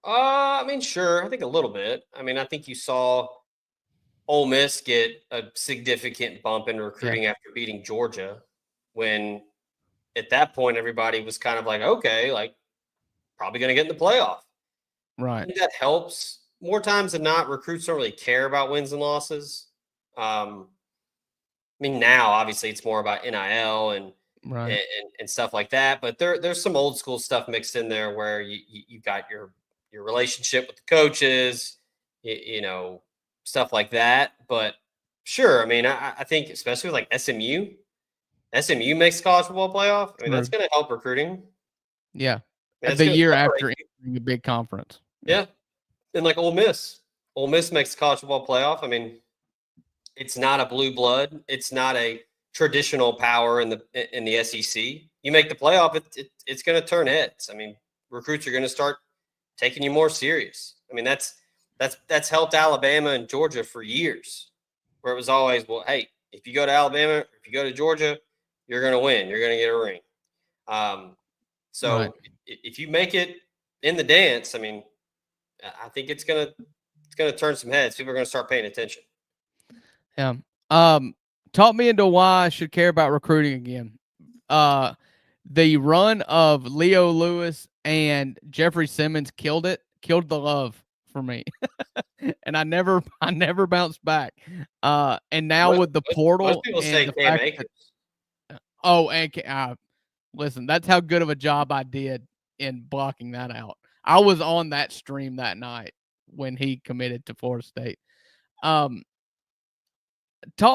I mean, sure. I think a little bit. I mean, I think you saw Ole Miss get a significant bump in Yeah. recruiting after beating Georgia, when at that point everybody was kind of like, okay, like probably going to get in the playoff. I Right. think that helps. More times than not, recruits don't really care about wins and losses. I mean, now obviously it's more about NIL and Right. and stuff like that. But there's some old school stuff mixed in there where you got your relationship with the coaches, stuff like that. But sure, I mean, I think especially with like SMU makes college football playoff. I mean, that's True. going to help recruiting. Yeah. I mean, that's The going to year separate after you. entering a big conference. Yeah, and like Ole Miss makes the college football playoff. I mean, it's not a blue blood. It's not a traditional power in the SEC. You make the playoff, it's going to turn heads. I mean, recruits are going to start taking you more serious. I mean, that's helped Alabama and Georgia for years, where it was always, well, hey, if you go to Alabama, if you go to Georgia, you're going to win. You're going to get a ring. Right. So if you make it in the dance, I mean, I think it's going to turn some heads. People are going to start paying attention. Yeah. Taught me into why I should care about recruiting again. The run of Leo Lewis and Jeffrey Simmons killed the love for me. And I never bounced back. And now with the portal Most people say and the Cam fact Akers. listen, that's how good of a job I did in blocking that out. I was on that stream that night when he committed to Florida State. Taught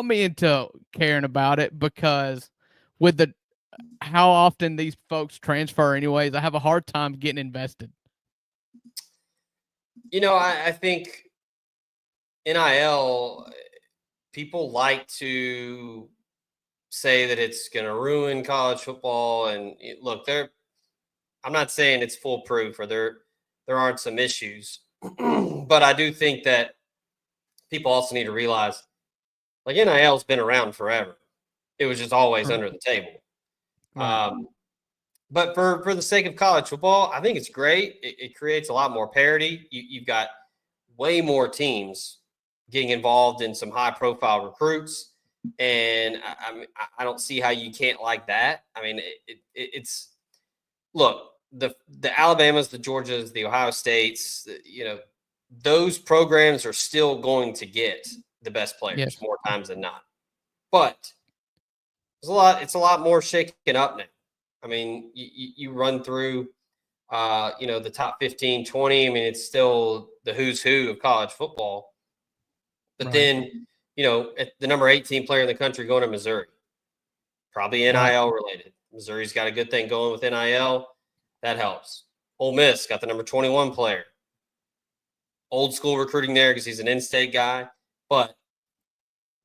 me into caring about it because with how often these folks transfer anyways, I have a hard time getting invested. I think NIL, people like to say that it's going to ruin college football. And look, I'm not saying it's foolproof or there aren't some issues, but I do think that people also need to realize, like, NIL's been around forever. It was just always under the table. Right. But for the sake of college football, I think it's great. It creates a lot more parity. You've got way more teams getting involved in some high profile recruits. And I don't see how you can't like that. I mean, it's look, the Alabamas, the Georgias, the Ohio States, those programs are still going to get the best players Yes. more times than not. But it's a lot more shaken up now. I mean, you run through the top 15, 20. I mean, it's still the who's who of college football. But Right. then, the number 18 player in the country going to Missouri, probably NIL related. Missouri's got a good thing going with NIL. That helps. Ole Miss got the number 21 player. Old school recruiting there because he's an in-state guy. But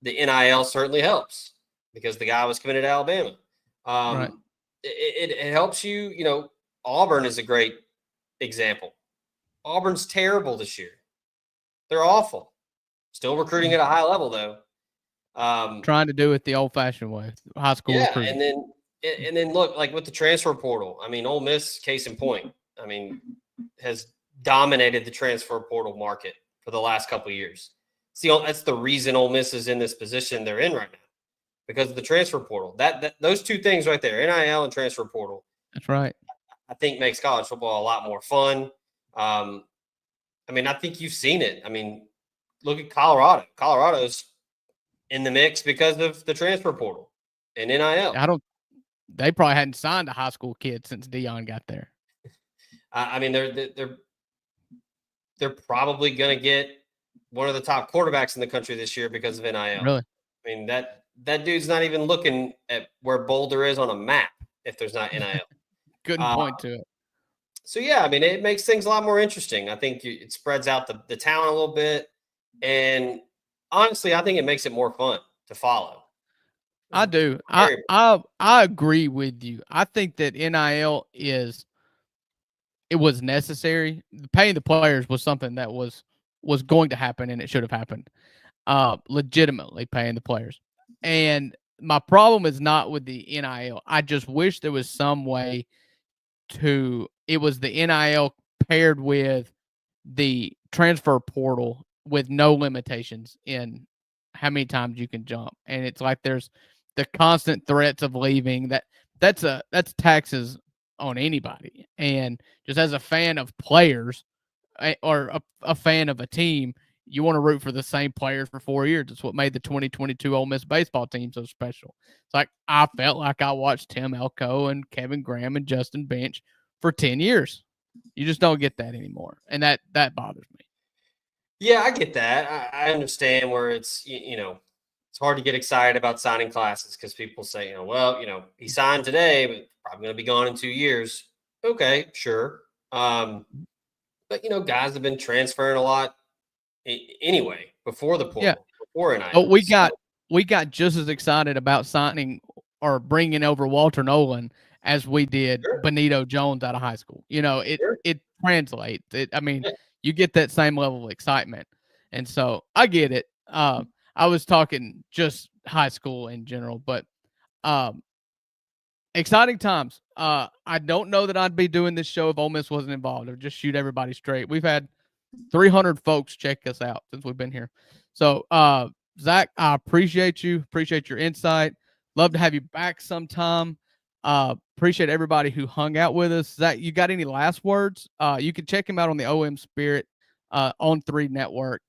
the NIL certainly helps because the guy was committed to Alabama. Right. It helps you. Auburn is a great example. Auburn's terrible this year. They're awful. Still recruiting at a high level, though. Trying to do it the old-fashioned way, high school Yeah, recruiting. And then look, like with the transfer portal, I mean, Ole Miss, case in point, I mean, has dominated the transfer portal market for the last couple of years. See, that's the reason Ole Miss is in this position they're in right now, because of the transfer portal. That those two things right there, NIL and transfer portal. That's right. I think makes college football a lot more fun. I mean, I think you've seen it. I mean, look at Colorado. Colorado's in the mix because of the transfer portal and NIL. They probably hadn't signed a high school kid since Dion got there. I mean, they're probably going to get one of the top quarterbacks in the country this year because of NIL. Really? I mean, that dude's not even looking at where Boulder is on a map if there's not NIL. Good point to it. So, yeah, I mean, it makes things a lot more interesting. I think it spreads out the talent a little bit. And honestly, I think it makes it more fun to follow. I do. I agree with you. I think that NIL was necessary. Paying the players was something that was going to happen, and it should have happened. Legitimately paying the players. And my problem is not with the NIL. I just wish there was some way it was the NIL paired with the transfer portal with no limitations in how many times you can jump. And it's like there's the constant threats of leaving. That's taxes on anybody. And just as a fan of players or a fan of a team, you want to root for the same players for 4 years. It's what made the 2022 Ole Miss baseball team so special. It's like I felt like I watched Tim Elko and Kevin Graham and Justin Bench for 10 years. You just don't get that anymore. And that bothers me. Yeah, I get that. I understand where it's, it's hard to get excited about signing classes because people say, well, he signed today, but probably going to be gone in 2 years. Okay, sure. But, guys have been transferring a lot anyway before the portal, before NIL. But we got just as excited about signing or bringing over Walter Nolan as we did Benito Jones out of high school. It translates. You get that same level of excitement. And so I get it. I was talking just high school in general, but exciting times. I don't know that I'd be doing this show if Ole Miss wasn't involved, or just shoot everybody straight. We've had 300 folks check us out since we've been here. So, Zach, I appreciate you. Appreciate your insight. Love to have you back sometime. Appreciate everybody who hung out with us. Zach, you got any last words? You can check him out on the OM Spirit on 3 Network.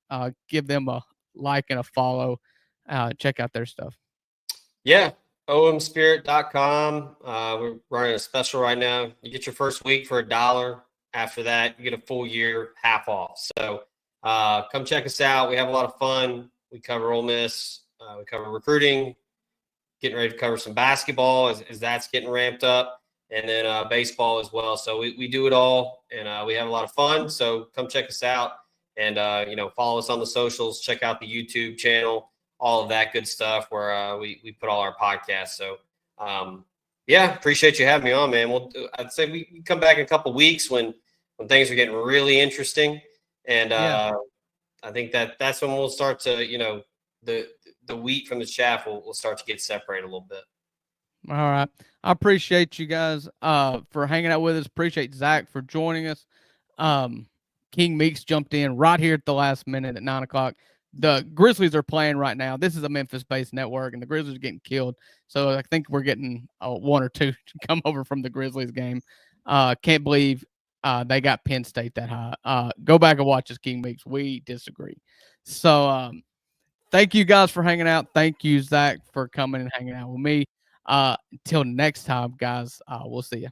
Give them a like and a follow. Check out their stuff. Yeah, omspirit.com. We're running a special right now. You get your first week for $1. After that, you get a full year half off. So come check us out. We have a lot of fun. We cover Ole Miss. We cover recruiting, getting ready to cover some basketball as that's getting ramped up, and then baseball as well. So we do it all, and we have a lot of fun. So come check us out and, follow us on the socials. Check out the YouTube channel, all of that good stuff where we put all our podcasts. So, appreciate you having me on, man. I'd say we come back in a couple weeks when things are getting really interesting. And I think that's when we'll start to, the wheat from the chaff will start to get separated a little bit. All right. I appreciate you guys for hanging out with us. Appreciate Zach for joining us. King Meeks jumped in right here at the last minute at 9:00. The Grizzlies are playing right now. This is a Memphis-based network, and the Grizzlies are getting killed. So I think we're getting 1 or 2 to come over from the Grizzlies game. Can't believe they got Penn State that high. Go back and watch this, King Meeks. We disagree. So thank you guys for hanging out. Thank you, Zach, for coming and hanging out with me. Until next time, guys, we'll see you.